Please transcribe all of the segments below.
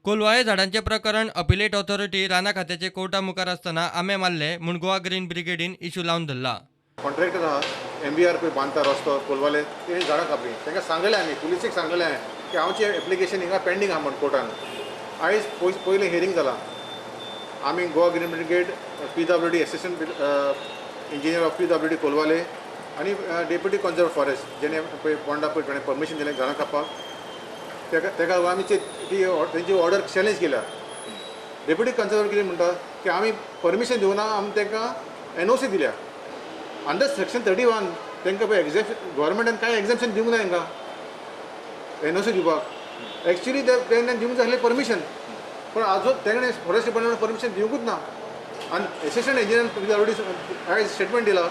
कोलवाळे झाडांचे प्रकरण appellate authority राना खात्याचे कोर्टा मुखार असताना आमे मारले म्हूण गोवा ग्रीन ब्रिगेडीन इशू लावन धरला. कॉन्ट्रॅक्टर आहा MBR पळय बांदता रस्तो कोलवाले ते झाडां कापली. तांकां सांगलें आमी पुलिसीक सांगलें की हांवचें एप्लिकेशन हिंगा पेंडींग आहा म्हण कोर्टान. आयज पयलें हियरींग जालां. आमी Goa green brigade PWD assistant engineer of PWD Colvale आनी डेप्युटी कन्जर्वर फॉरेस्ट जेणे पळय पोंडा पळय ताणें परमिशन दिलें झाडां कापपाक. तेका आमी तेंची ऑर्डर चॅलेंज केल्या. डेप्युटी कन्जर्वर कितें म्हणटा की आमी परमिशन दिवना, आमी तांकां NOC दिल्या. अंडर सेक्शन 31 तांकां पळय गव्हर्मेंटान कांय एक्झॅम्पशन दिवंक ना तांकां NOC दिवपाक. एक्चुली तेणें दिवंक जाय आसलें परमिशन, पण आजून तेणें फॉरेस्ट डिपार्टमेंटान परमिशन दिवंकूच ना. आनी असिस्टंट इंजिनियर PWD आयज स्टेटमेंट दिला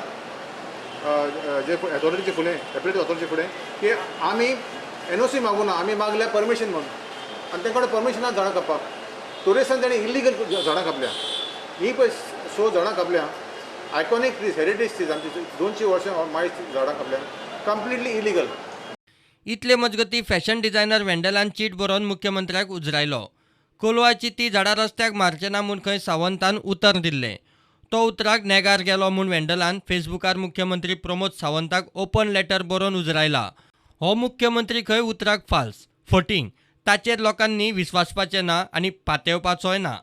जे अथॉरिटीचे फुडें एपलेट अथॉरिटीचे फुडें की आमी NOC मागूं ना, आमी मागल्यार परमिशन म्हणून. आनी तांचे कडेन परमिशन ना झाडां कापपाक. टुरिस्टान ताणें इलिगल झाडां कापल्या. ही पळय 100 झाडां कापल्या. आयकॉनीक ट्रीज, हेरिटेज ट्रीज आमची 200 वर्सां मायज झाडां कापल्या. Completely illegal. इतले मजगतीं फॅशन डिझायनर वेंडलान चीट बरोवन मुख्यमंत्र्याक उजरायलो. कोलवाची ती झाडां रस्त्याक मारचे ना म्हूण खंय सावंतान उतर दिल्लें. तो उतराक नेगार गेलो म्हूण वेंडलान फेसबुकार मुख्यमंत्री प्रमोद सावंताक ओपन लेटर बरोवन उजरायला. हो मुख्यमंत्री खंय उतराक फाल्स, फटींग, ताचेर लोकांनी विस्वासपाचें ना आनी पातयेवपाचोय ना.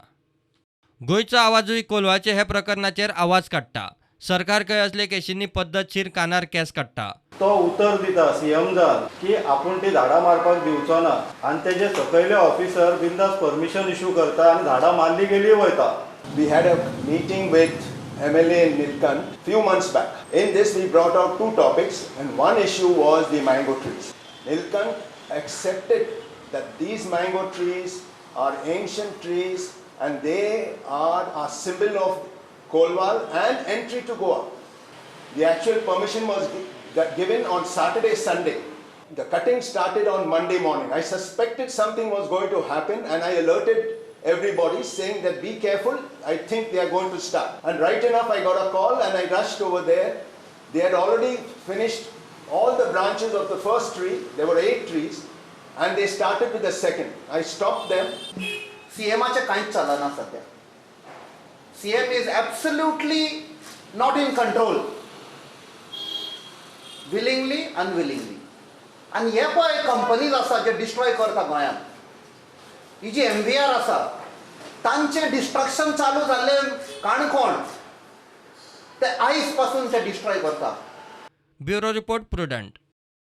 गोंयचो आवाजूय कोलवाचे हे प्रकरणाचेर आवाज काडटा. सरकार खंय असले केशींनी पद्दतशीर कानार केस काडटा. तो उतर दिता CM जावन की आपूण ती झाडां मारपाक दिवचो ना आनी तेजे सकयले ऑफिसर बिंदास परमिशन इशू करता आनी झाडां मारली गेली वयता. We had a meeting with MLA in Nilkant few months back. In this we brought out two topics and one issue was the mango trees. Nilkant accepted that these mango trees are ancient trees and they are a symbol of Colvale and entry to Goa. The actual permission was given on Saturday, Sunday. The cutting started on Monday morning. I suspected something was going to happen and I alerted everybody saying that be careful, I think they are going to start. And right enough I got a call and I rushed over there. They had already finished all the branches of the first tree. There were 8 trees and they started with the second. I stopped them. CMचे कांयच चलना सध्या. CM is absolutely not in control. Willingly, unwillingly. आणि हे पळय companies आसा जे destroy करता गोंयांत. ही जी MBR आसा तांचे डिस्ट्रक्शन चालू जाल्ले काणकोण ते आयज पासून ते डिस्ट्रॉय करता. Bureau report prudent.